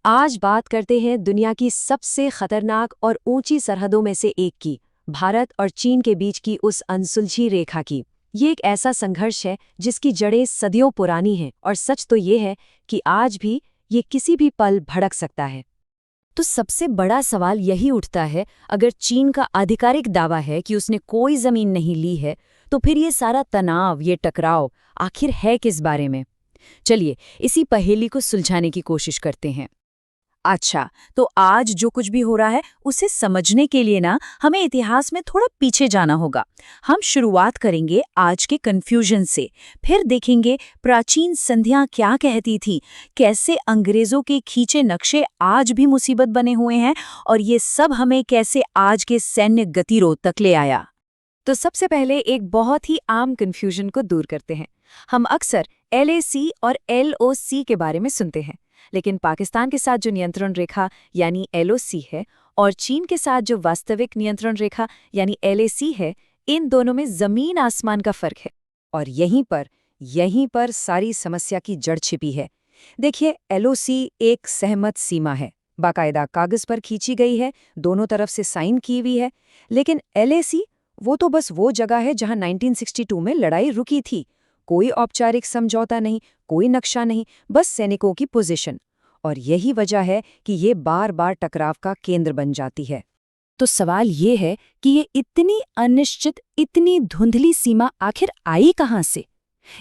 आज बात करते हैं दुनिया की सबसे खतरनाक और ऊंची सरहदों में से एक की, भारत और चीन के बीच की उस अनसुलझी रेखा की। ये एक ऐसा संघर्ष है जिसकी जड़ें सदियों पुरानी हैं और सच तो ये है कि आज भी ये किसी भी पल भड़क सकता है। तो सबसे बड़ा सवाल यही उठता है, अगर चीन का आधिकारिक दावा है कि उसने कोई जमीन नहीं ली है, तो फिर ये सारा तनाव, ये टकराव आखिर है किस बारे में? चलिए इसी पहेली को सुलझाने की कोशिश करते हैं। अच्छा, तो आज जो कुछ भी हो रहा है उसे समझने के लिए ना हमें इतिहास में थोड़ा पीछे जाना होगा। हम शुरुआत करेंगे आज के कन्फ्यूजन से, फिर देखेंगे प्राचीन संधियां क्या कहती थी, कैसे अंग्रेजों के खींचे नक्शे आज भी मुसीबत बने हुए हैं, और ये सब हमें कैसे आज के सैन्य गतिरोध तक ले आया। तो सबसे पहले एक बहुत ही आम कन्फ्यूजन को दूर करते हैं। हम अक्सर LAC और LOC के बारे में सुनते हैं, लेकिन पाकिस्तान के साथ जो नियंत्रण रेखा यानी LOC है और चीन के साथ जो वास्तविक नियंत्रण रेखा यानी LAC है, इन दोनों में जमीन आसमान का फर्क है। और यहीं पर सारी समस्या की जड़ छिपी है। देखिए, LOC एक सहमत सीमा है, बाकायदा कागज पर खींची गई है, दोनों तरफ से साइन की हुई है। लेकिन LAC वो तो बस वो जगह है जहां 1962 में लड़ाई रुकी थी। कोई औपचारिक समझौता नहीं, कोई नक्शा नहीं, बस सैनिकों की पोजीशन। और यही वजह है कि ये बार बार टकराव का केंद्र बन जाती है। तो सवाल ये है कि ये इतनी अनिश्चित, इतनी धुंधली सीमा आखिर आई कहाँ से?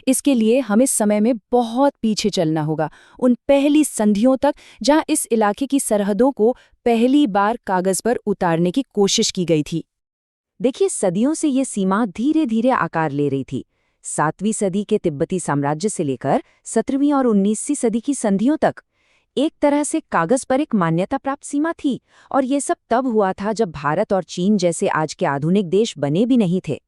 इसके लिए हमें समय में बहुत पीछे चलना होगा, उन पहली संधियों तक जहां इस इलाके की सरहदों को पहली बार कागज पर उतारने की कोशिश की गई थी। देखिए, सदियों से ये सीमा धीरे धीरे आकार ले रही थी। 7वीं सदी के तिब्बती साम्राज्य से लेकर 17वीं और 19वीं सदी की संधियों तक एक तरह से कागज पर एक मान्यता प्राप्त सीमा थी। और ये सब तब हुआ था जब भारत और चीन जैसे आज के आधुनिक देश बने भी नहीं थे।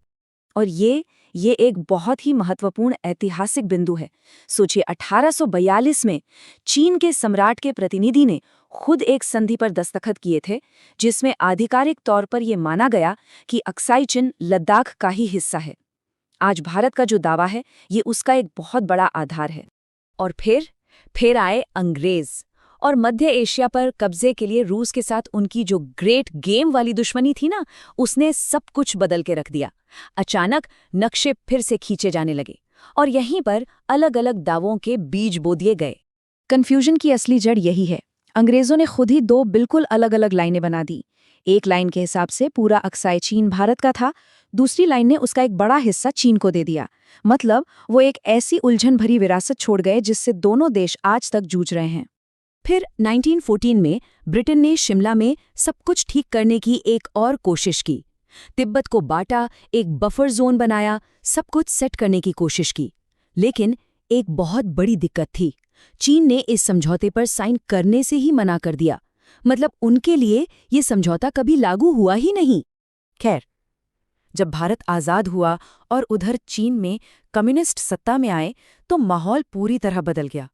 और ये एक बहुत ही महत्वपूर्ण ऐतिहासिक बिंदु है। सोचिए, 1842 में चीन के सम्राट के प्रतिनिधि ने खुद एक संधि पर दस्तखत किए थे, जिसमें आधिकारिक तौर पर यह माना गया कि अक्साई चिन लद्दाख का ही हिस्सा है। आज भारत का जो दावा है, ये उसका एक बहुत बड़ा आधार है। और फिर आए अंग्रेज, और मध्य एशिया पर कब्जे के लिए रूस के साथ उनकी जो ग्रेट गेम वाली दुश्मनी थी ना, उसने सब कुछ बदल के रख दिया। अचानक नक्शे फिर से खींचे जाने लगे और यहीं पर अलग अलग दावों के बीज बो दिए गए। कन्फ्यूजन की असली जड़ यही है। अंग्रेजों ने खुद ही दो बिल्कुल अलग अलग लाइनें बना दी। एक लाइन के हिसाब से पूरा अक्साई चीन भारत का था, दूसरी लाइन ने उसका एक बड़ा हिस्सा चीन को दे दिया। मतलब वो एक ऐसी उलझन भरी विरासत छोड़ गए जिससे दोनों देश आज तक जूझ रहे हैं। फिर 1914 में ब्रिटेन ने शिमला में सब कुछ ठीक करने की एक और कोशिश की। तिब्बत को बांटा, एक बफर जोन बनाया, सब कुछ सेट करने की कोशिश की। लेकिन एक बहुत बड़ी दिक्कत थी। चीन ने इस समझौते पर साइन करने से ही मना कर दिया। मतलब उनके लिए ये समझौता कभी लागू हुआ ही नहीं। खैर, जब भारत आज़ाद हुआ और उधर चीन में कम्युनिस्ट सत्ता में आए, तो माहौल पूरी तरह बदल गया।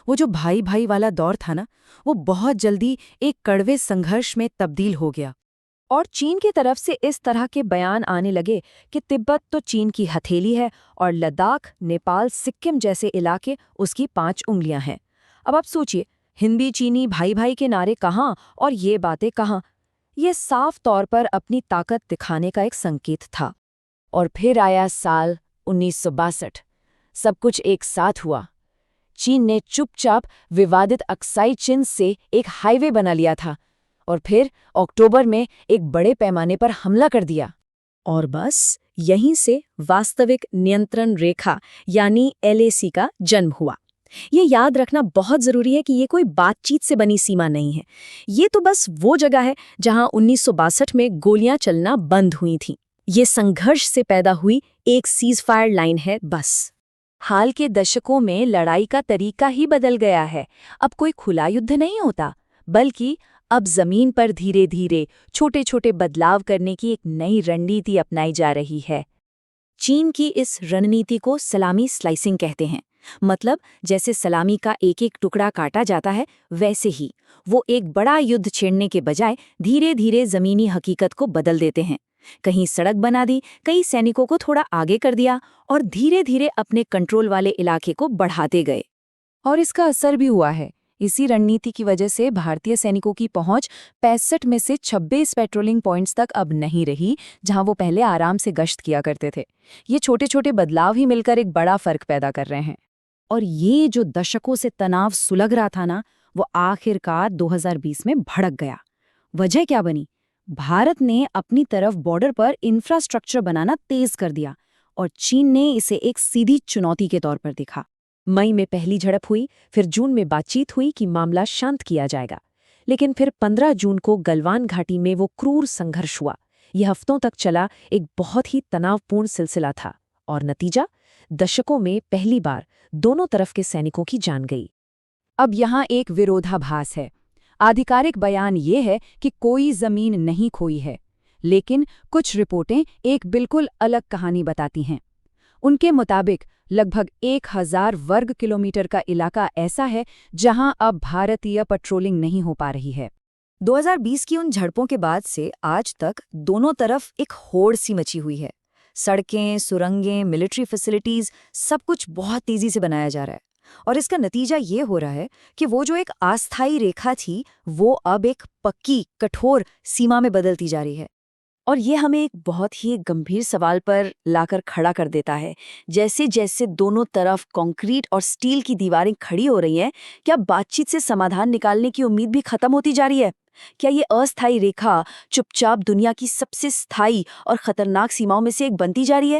वो जो भाई भाई वाला दौर था ना, वो बहुत जल्दी एक कड़वे संघर्ष में तब्दील हो गया। और चीन की तरफ से इस तरह के बयान आने लगे कि तिब्बत तो चीन की हथेली है और लद्दाख, नेपाल, सिक्किम जैसे इलाके उसकी 5 उंगलियां हैं। अब आप सोचिए, हिंदी चीनी भाई भाई के नारे कहाँ और ये बातें कहाँ? ये साफ तौर पर अपनी ताकत दिखाने का एक संकेत था। और फिर आया साल 1962। सब कुछ एक साथ हुआ। चीन ने चुपचाप विवादित अक्साई चिन से एक हाईवे बना लिया था और फिर अक्टूबर में एक बड़े पैमाने पर हमला कर दिया। और बस यहीं से वास्तविक नियंत्रण रेखा यानी LAC का जन्म हुआ। ये याद रखना बहुत जरूरी है कि ये कोई बातचीत से बनी सीमा नहीं है। ये तो बस वो जगह है जहां 1962 में गोलियां चलना बंद हुई थीं। ये संघर्ष से पैदा हुई एक सीज़फायर लाइन है बस। हाल के दशकों में लड़ाई का तरीका ही बदल गया है। अब कोई खुला युद्ध नहीं होता, बल्कि अब जमीन पर धीरे धीरे छोटे छोटे बदलाव करने की एक नई रणनीति अपनाई जा रही है। चीन की इस रणनीति को सलामी स्लाइसिंग कहते हैं। मतलब जैसे सलामी का एक एक टुकड़ा काटा जाता है, वैसे ही वो एक बड़ा युद्ध छेड़ने के बजाय धीरे धीरे जमीनी हकीकत को बदल देते हैं। कहीं सड़क बना दी, कई सैनिकों को थोड़ा आगे कर दिया और धीरे धीरे अपने कंट्रोल वाले इलाके को बढ़ाते गए। और इसका असर भी हुआ है। इसी रणनीति की वजह से भारतीय सैनिकों की पहुंच 65 में से 26 पेट्रोलिंग पॉइंट्स तक अब नहीं रही, जहां वो पहले आराम से गश्त किया करते थे। ये छोटे छोटे बदलाव ही मिलकर एक बड़ा फर्क पैदा कर रहे हैं। और ये जो दशकों से तनाव सुलग रहा था ना, वो आखिरकार 2020 में भड़क गया। वजह क्या बनी? भारत ने अपनी तरफ बॉर्डर पर इंफ्रास्ट्रक्चर बनाना तेज कर दिया और चीन ने इसे एक सीधी चुनौती के तौर पर देखा। मई में पहली झड़प हुई, फिर जून में बातचीत हुई कि मामला शांत किया जाएगा। लेकिन फिर 15 जून को गलवान घाटी में वो क्रूर संघर्ष हुआ। यह हफ्तों तक चला एक बहुत ही तनावपूर्ण सिलसिला था। और नतीजा? दशकों में पहली बार दोनों तरफ के सैनिकों की जान गई। अब यहाँ एक विरोधाभास है। आधिकारिक बयान ये है कि कोई जमीन नहीं खोई है, लेकिन कुछ रिपोर्टें एक बिल्कुल अलग कहानी बताती हैं। उनके मुताबिक लगभग 1000 वर्ग किलोमीटर का इलाका ऐसा है जहां अब भारतीय पेट्रोलिंग नहीं हो पा रही है। 2020 की उन झड़पों के बाद से आज तक दोनों तरफ एक होड़ सी मची हुई है। सड़कें, सुरंगें, मिलिट्री फैसिलिटीज, सब कुछ बहुत तेजी से बनाया जा रहा है। और इसका नतीजा ये हो रहा है कि वो जो एक अस्थायी रेखा थी, वो अब एक पक्की, कठोर सीमा में बदलती जा रही है। और ये हमें एक बहुत ही गंभीर सवाल पर लाकर खड़ा कर देता है। जैसे जैसे दोनों तरफ कंक्रीट और स्टील की दीवारें खड़ी हो रही हैं, क्या बातचीत से समाधान निकालने की उम्मीद भी खत्म होती जा रही है? क्या ये अस्थायी रेखा चुपचाप दुनिया की सबसे स्थायी और खतरनाक सीमाओं में से एक बनती जा रही है?